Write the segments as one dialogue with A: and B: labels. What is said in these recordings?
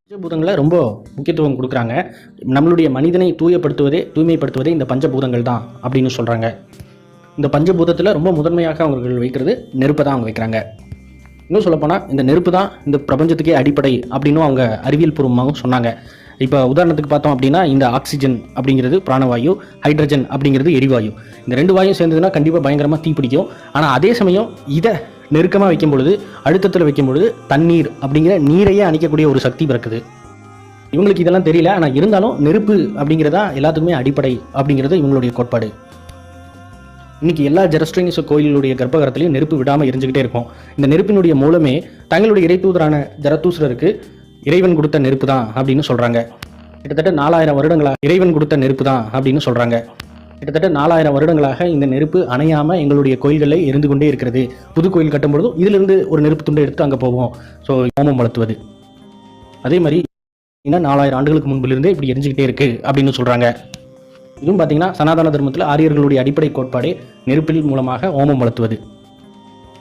A: பஞ்சபூதங்களை ரொம்ப முக்கியத்துவம் கொடுக்குறாங்க. நம்மளுடைய மனிதனை தூய்மைப்படுத்துவதே இந்த பஞ்சபூதங்கள் தான் அப்படின்னு சொல்கிறாங்க. இந்த பஞ்சபூதத்தில் ரொம்ப முதன்மையாக அவர்கள் வைக்கிறது நெருப்பை தான் அவங்க வைக்கிறாங்க. இன்னும் சொல்லப்போனால் இந்த நெருப்பு தான் இந்த பிரபஞ்சத்துக்கே அடிப்படை அப்படின்னும் அவங்க அறிவியல் பூர்வமாகவும் சொன்னாங்க. இப்போ உதாரணத்துக்கு பார்த்தோம் அப்படின்னா இந்த ஆக்சிஜன் அப்படிங்கிறது பிராணவாயு, ஹைட்ரஜன் அப்படிங்கிறது எரிவாயு. இந்த 2 வாயும் சேர்ந்ததுன்னா கண்டிப்பாக பயங்கரமாக தீப்பிடிக்கும். ஆனால் அதே சமயம் இதை நெருக்கமாக வைக்கும் பொழுது, அழுத்தத்தில் வைக்கும் பொழுது தண்ணீர் அப்படிங்கிற நீரையே அணைக்கக்கூடிய ஒரு சக்தி பிறக்குது. இவங்களுக்கு இதெல்லாம் தெரியல. ஆனால் இருந்தாலும் நெருப்பு அப்படிங்கிறதா எல்லாத்துக்குமே அடிப்படை அப்படிங்கிறது இவங்களுடைய கோட்பாடு. இன்னைக்கு எல்லா ஜெரஸ்ட்ரினிஸ் கோயிலுடைய கர்ப்பகரத்திலையும் நெருப்பு விடாமல் எரிஞ்சுக்கிட்டே இருக்கும். இந்த நெருப்பினுடைய மூலமே தங்களுடைய இறைத்தூதரான ஜரதூஸ்ரருக்கு இறைவன் கொடுத்த நெருப்பு தான் அப்படின்னு சொல்கிறாங்க. கிட்டத்தட்ட 4000 வருடங்களாக இறைவன் கொடுத்த நெருப்பு தான் அப்படின்னு சொல்கிறாங்க. கிட்டத்தட்ட 4000 வருடங்களாக இந்த நெருப்பு அணையாமல் எங்களுடைய கோயில்களில் எரிந்து கொண்டே இருக்கிறது. புது கோயில் கட்டும்பொழுதும் இதிலிருந்து ஒரு நெருப்பு துண்டை எடுத்து அங்கே போவோம். ஸோ ஹோமம் வளர்த்துவது அதே மாதிரி இன்னும் 4000 ஆண்டுகளுக்கு முன்பிலிருந்தே இப்படி எரிஞ்சுக்கிட்டே இருக்குது அப்படின்னு சொல்கிறாங்க. இதுவும் பார்த்தீங்கன்னா சனாதன தர்மத்தில் ஆரியர்களுடைய அடிப்படை கோட்பாடே நெருப்பில் மூலமாக ஹோமம் வளர்த்துவது.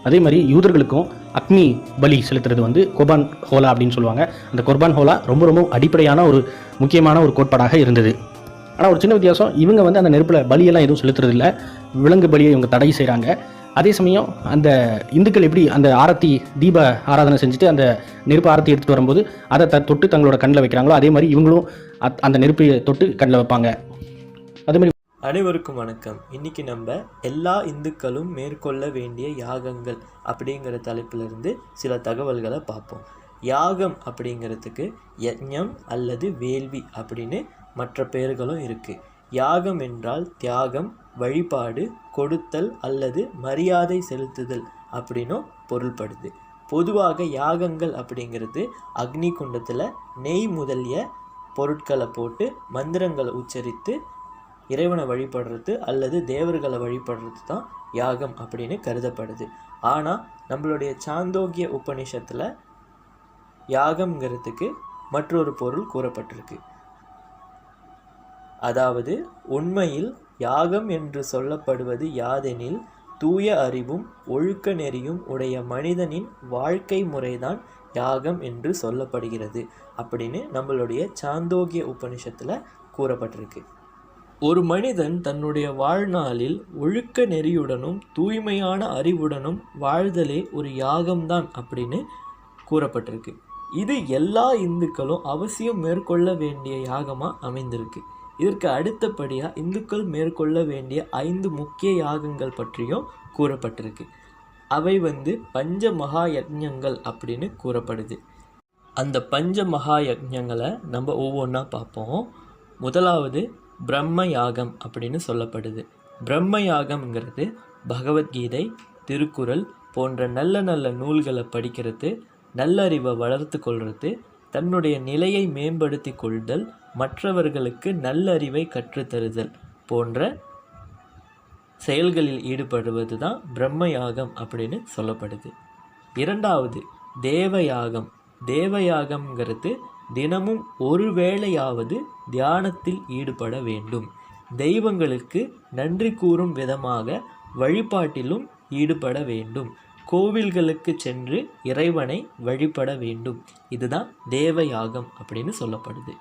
A: அதே மாதிரி யூதர்களுக்கும் அக்னி பலி செலுத்துறது குர்பான் ஹோலா அப்படின்னு சொல்லுவாங்க. அந்த குர்பான் ஹோலா ரொம்ப ரொம்ப அடிப்படையான ஒரு முக்கியமான ஒரு கோட்பாடாக இருந்தது. ஆனால் ஒரு சின்ன வித்தியாசம், இவங்க அந்த நெருப்பில் பலியெல்லாம் எதுவும் செலுத்துறதில்ல. விலங்கு பலியை இவங்க தடை செய்கிறாங்க. அதே சமயம் அந்த இந்துக்கள் எப்படி அந்த ஆரத்தி தீப ஆராதனை செஞ்சுட்டு அந்த நெருப்பு ஆரத்தி எடுத்துகிட்டு வரும்போது அதை தொட்டு தங்களோட கண்ணில் வைக்கிறாங்களோ அதே மாதிரி இவங்களும் அந்த நெருப்பை தொட்டு கண்ணில் வைப்பாங்க. அதே மாதிரி
B: அனைவருக்கும் வணக்கம். இன்னைக்கு நம்ம எல்லா இந்துக்களும் மேற்கொள்ள வேண்டிய யாகங்கள் அப்படிங்கிற தலைப்பிலிருந்து சில தகவல்களை பார்ப்போம். யாகம் அப்படிங்கிறதுக்கு யஜ்ஞம் அல்லது வேள்வி அப்படின்னு மற்ற பெயர்களும் இருக்குது. யாகம் என்றால் தியாகம், வழிபாடு, கொடுத்தல் அல்லது மரியாதை செலுத்துதல் அப்படின்னும் பொருள்படுது. பொதுவாக யாகங்கள் அப்படிங்கிறது அக்னி குண்டத்தில் நெய் முதலிய பொருட்களை போட்டு மந்திரங்களை உச்சரித்து இறைவனை வழிபடுறது அல்லது தேவர்களை வழிபடுறது தான் யாகம் அப்படின்னு கருதப்படுது. ஆனால் நம்மளுடைய சாந்தோக்கிய உபநிஷத்தில் யாகம்ங்கிறதுக்கு மற்றொரு பொருள் கூறப்பட்டிருக்கு. அதாவது உண்மையில் யாகம் என்று சொல்லப்படுவது யாதெனில் தூய அறிவும் ஒழுக்க நெறியும் உடைய மனிதனின் வாழ்க்கை முறைதான் யாகம் என்று சொல்லப்படுகிறது அப்படின்னு நம்மளுடைய சாந்தோக்கிய உபநிஷத்தில் கூறப்பட்டிருக்கு. ஒரு மனிதன் தன்னுடைய வாழ்நாளில் ஒழுக்க நெறியுடனும் தூய்மையான அறிவுடனும் வாழ்தலே ஒரு யாகம்தான் அப்படின்னு கூறப்பட்டிருக்கு. இது எல்லா இந்துக்களும் அவசியம் மேற்கொள்ள வேண்டிய யாகமாக அமைந்திருக்கு. இதற்கு அடுத்தபடியாக இந்துக்கள் மேற்கொள்ள வேண்டிய 5 முக்கிய யாகங்கள் பற்றியும் கூறப்பட்டிருக்கு. அவை பஞ்ச மகா யஜ்ஞங்கள் அப்படின்னு கூறப்படுது. அந்த பஞ்ச மகா யஜ்ஞங்களை நம்ம ஒவ்வொன்றா பார்ப்போம். முதலாவது பிரம்ம யாகம் அப்படின்னு சொல்லப்படுது. பிரம்ம யாகம்ங்கிறது பகவத்கீதை, திருக்குறள் போன்ற நல்ல நல்ல நூல்களை படிக்கிறது, நல்லறிவை வளர்த்து கொள்வது, தன்னுடைய நிலையை மேம்படுத்தி கொள்தல், மற்றவர்களுக்கு நல்லறிவை கற்றுத்தருதல் போன்ற செயல்களில் ஈடுபடுவது தான் பிரம்ம யாகம் அப்படின்னு சொல்லப்படுது. இரண்டாவது தேவயாகம். தேவயாகம்ங்கிறது தினமும் ஒரு வேளையாவது தியானத்தில் ஈடுபட வேண்டும். தெய்வங்களுக்கு நன்றி கூறும் விதமாக வழிபாட்டிலும் ஈடுபட வேண்டும். கோவில்களுக்கு சென்று இறைவனை வழிபட வேண்டும். இதுதான் தேவயாகம் அப்படின்னு சொல்லப்படுது.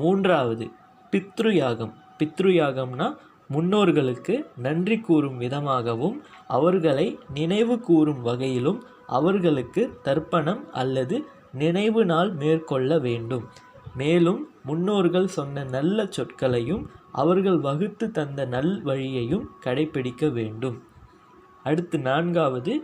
B: மூன்றாவது பித்ருயாகம். பித்ருயாகம்னா முன்னோர்களுக்கு நன்றி கூறும் விதமாகவும் அவர்களை நினைவு கூறும் வகையிலும் அவர்களுக்கு தர்ப்பணம் அல்லது நினைவு நாள் மேற்கொள்ள வேண்டும். மேலும் முன்னோர்கள் சொன்ன நல்ல சொற்களையும் அவர்கள் வகுத்து தந்த நல் வழியையும் கடைபிடிக்க வேண்டும். அடுத்து நான்காவது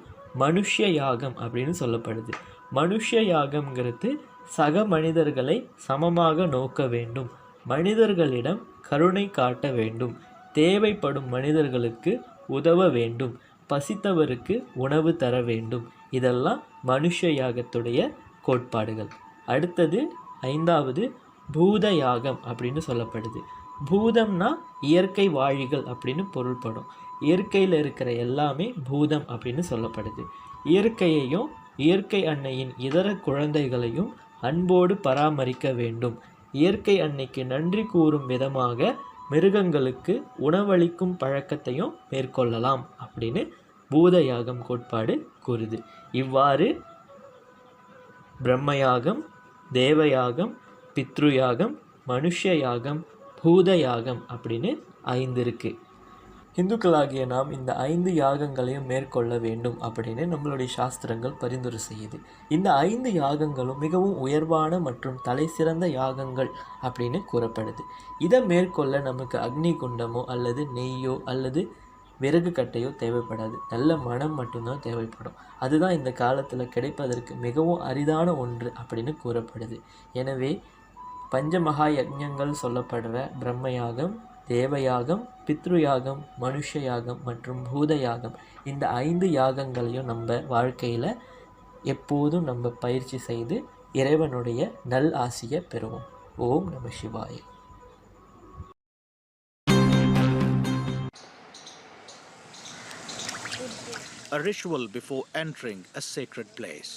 B: மனுஷ யாகம் அப்படின்னு சொல்லப்படுது. மனுஷ யாகம்ங்கிறது சக மனிதர்களை சமமாக நோக்க வேண்டும். மனிதர்களிடம் கருணை காட்ட வேண்டும். தேவைப்படும் மனிதர்களுக்கு உதவ வேண்டும். பசித்தவருக்கு உணவு தர வேண்டும். இதெல்லாம் மனுஷ யாகத்துடைய கோட்பாடுகள். அடுத்தது 5வது பூத யாகம் அப்படின்னு சொல்லப்படுது. பூதம்னா இயற்கை வாழிகள் அப்படின்னு பொருள்படும். இயற்கையில் இருக்கிற எல்லாமே பூதம் அப்படின்னு சொல்லப்படுது. இயற்கையையும் இயற்கை அன்னையின் இதர குழந்தைகளையும் அன்போடு பராமரிக்க வேண்டும். இயற்கை அன்னைக்கு நன்றி கூறும் விதமாக மிருகங்களுக்கு உணவளிக்கும் பழக்கத்தையும் மேற்கொள்ளலாம் அப்படின்னு பூத யாகம் கோட்பாடு கூறுது. இவ்வாறு பிரம்மயாகம், தேவயாகம், பித்ருயாகம், மனுஷ யாகம், பூத யாகம் அப்படின்னு 5 இருக்குது. இந்துக்களாகிய நாம் இந்த 5 யாகங்களையும் மேற்கொள்ள வேண்டும் அப்படின்னு நம்மளுடைய சாஸ்திரங்கள் பரிந்துரை செய்யுது. இந்த 5 யாகங்களும் மிகவும் உயர்வான மற்றும் தலை சிறந்த யாகங்கள் அப்படின்னு கூறப்படுது. இதை மேற்கொள்ள நமக்கு அக்னி குண்டமோ அல்லது நெய்யோ அல்லது விறகு கட்டையோ தேவைப்படாது. நல்ல மனம் மட்டும்தான் தேவைப்படும். அதுதான் இந்த காலத்தில் கிடைப்பதற்கு மிகவும் அரிதான ஒன்று அப்படின்னு கூறப்படுது. எனவே பஞ்சமகா யஜ்ஞங்கள் சொல்லப்படுற பிரம்மயாகம், தேவயாகம், பித்ருயாகம், மனுஷ யாகம் மற்றும் பூத யாகம், இந்த 5 யாகங்களையும் நம்ம வாழ்க்கையில் எப்போதும் நம்ம பயிற்சி செய்து இறைவனுடைய நல் ஆசியை பெறுவோம். ஓம் நம சிவாய.
C: A ritual before entering a sacred place.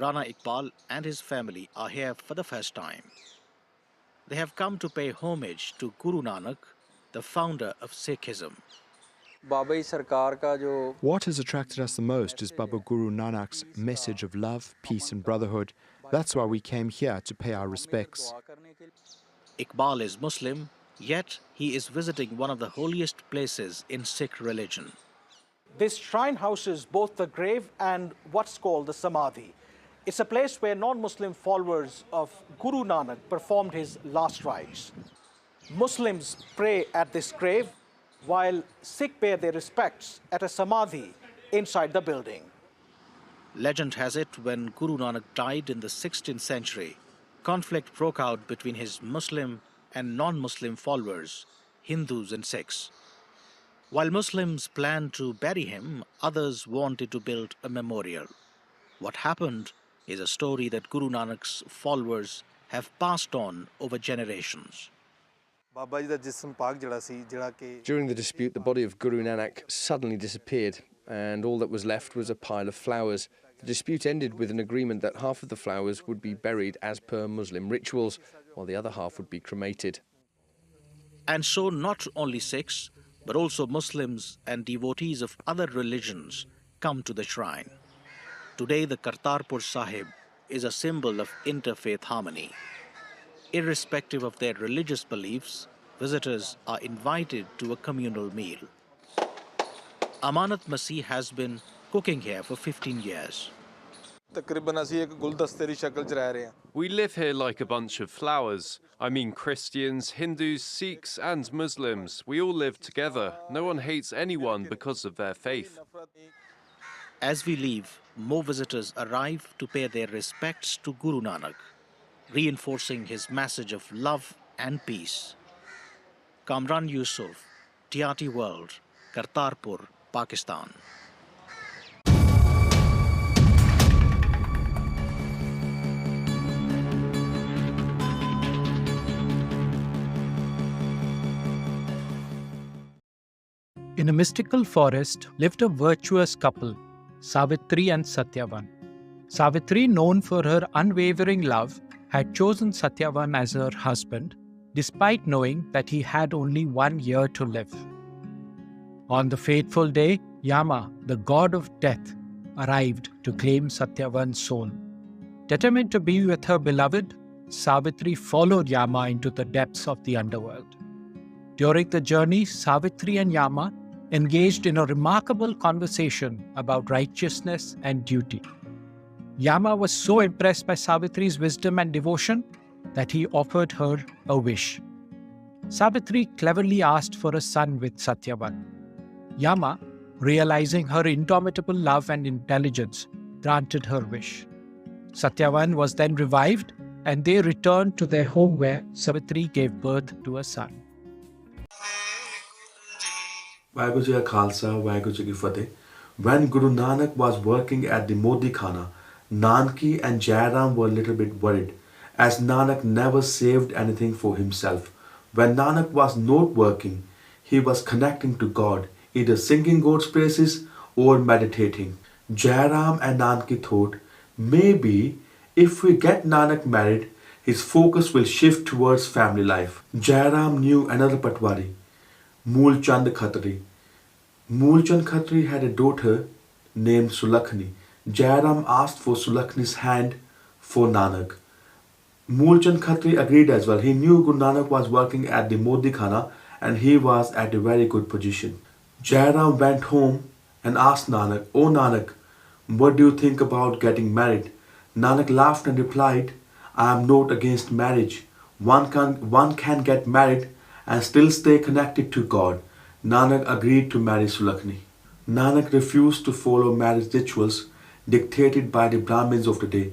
C: Rana Iqbal and his family are here for the first time. They have come to pay homage to Guru Nanak, the founder of Sikhism.
D: What has attracted us the most is Baba Guru Nanak's message of love, peace and brotherhood. That's why we came here to pay our respects.
C: Iqbal is Muslim, yet he is visiting one of the holiest places in Sikh religion.
E: This shrine houses both the grave and what's called the Samadhi. It's a place where non-Muslim followers of Guru Nanak performed his last rites. Muslims pray at this grave, while Sikh pay their respects at a Samadhi inside the building.
C: Legend has it when Guru Nanak died in the 16th century, conflict broke out between his Muslim and non-Muslim followers, Hindus and Sikhs. While Muslims planned to bury him, others wanted to build a memorial. What happened is a story that Guru Nanak's followers have passed on over generations.
F: During the dispute, the body of Guru Nanak suddenly disappeared, and all that was left was a pile of flowers. The dispute ended with an agreement that half of the flowers would be buried as per Muslim rituals, while the other half would be cremated.
C: And so not only Sikhs, but also Muslims and devotees of other religions come to the shrine. Today, the Kartarpur Sahib is a symbol of interfaith harmony. Irrespective of their religious beliefs, visitors are invited to a communal meal. Amanat Masih has been cooking here for 15 years.
G: We live here like a bunch of flowers. I mean Christians, Hindus, Sikhs and Muslims. We all live together. No one hates anyone because of their faith.
C: As we leave, more visitors arrive to pay their respects to Guru Nanak, reinforcing his message of love and peace. Kamran Yusuf, TRT World, Kartarpur, Pakistan.
H: In a mystical forest lived a virtuous couple, Savitri and Satyavan. Savitri, known for her unwavering love, had chosen Satyavan as her husband, despite knowing that he had only 1 year to live. On the fateful day, Yama, the god of death, arrived to claim Satyavan's soul. Determined to be with her beloved, Savitri followed Yama into the depths of the underworld. During the journey, Savitri and Yama engaged in a remarkable conversation about righteousness and duty. Yama was so impressed by Savitri's wisdom and devotion that he offered her a wish. Savitri cleverly asked for a son with Satyavan. Yama, realizing her indomitable love and intelligence, granted her wish. Satyavan was then revived and they returned to their home where Savitri gave birth to a son.
I: Waheguru Ji Ka Khalsa, Waheguru Ji Ki Fateh. When Guru Nanak was working at the Modi Khana, Nanki and Jairam were a little bit worried, as Nanak never saved anything for himself. When Nanak was not working, he was connecting to God, either singing God's praises or meditating. Jairam and Nanki thought, maybe if we get Nanak married, his focus will shift towards family life. Jairam knew another Patwari, Moolchand Khatri. Moolchand Khatri had a daughter named Sulakhni. Jairam asked for Sulakhni's hand for Nanak. Moolchand Khatri agreed as well. He knew Guru Nanak was working at the Modi Khana and he was at a very good position. Jairam went home and asked Nanak, "Oh Nanak, what do you think about getting married?" Nanak laughed and replied, "I am not against marriage. One can get married and still stay connected to God." Nanak agreed to marry Sulakhni. Nanak refused to follow marriage rituals dictated by the Brahmins of the day.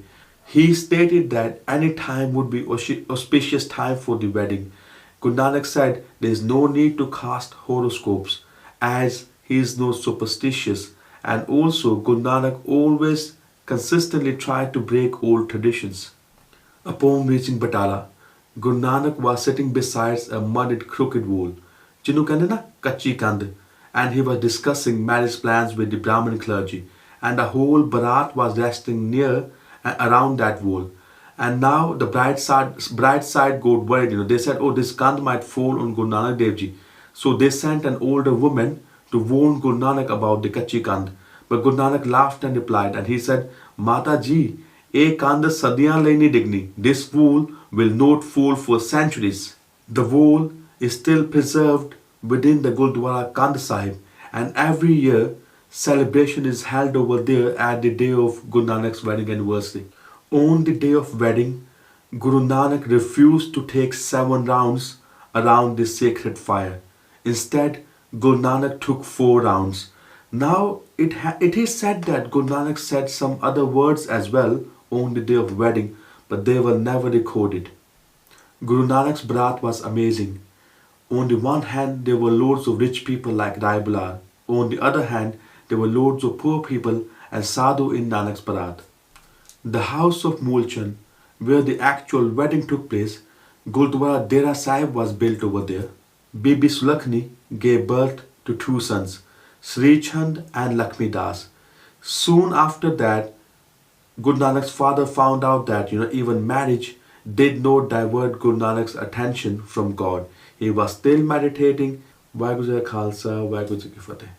I: He stated that any time would be auspicious time for the wedding. Guru Nanak said there is no need to cast horoscopes as he is not superstitious, and also Guru Nanak always consistently tried to break old traditions. Upon reaching Batala, Guru Nanak was sitting beside a muddied crooked wall, ਜਿਹਨੂੰ ਕਹਿੰਦੇ ਨਾ ਕੱਚੀ ਕੰਧ, and he was discussing marriage plans with the Brahmin clergy, and a whole barat was resting near around that wall. And now the bride side got worried. They said, "Oh, this kand might fall on Guru Nanak Dev Ji." So they sent an older woman to warn Guru Nanak about the kachi kand. But Guru Nanak laughed and replied, and he said, "Mata ji, a kand sadiyan lai nahi digni. This wall will not fall for centuries." The wall is still preserved within the Gurdwara Kand Sahib, and every year celebration is held over there at the day of Guru Nanak's wedding anniversary. On the day of wedding, Guru Nanak refused to take 7 rounds around the sacred fire. Instead, Guru Nanak took 4 rounds. Now, it is said that Guru Nanak said some other words as well on the day of wedding, but they were never recorded. Guru Nanak's barat was amazing. On the one hand, there were loads of rich people like Rai Bular. On the other hand, there were loads of poor people and sadhu in Nanak's barat. The house of Moolchand, where the actual wedding took place, Gurdwara Dera Sahib was built over there. Bibi Sulakhni gave birth to 2 sons, Sri Chand and Lakshmi Das. Soon after that, Guru Nanak's father found out that even marriage did not divert Guru Nanak's attention from God. He was still meditating. Vaheguru Ji Ka Khalsa, Vaheguru Ji Ki Fateh.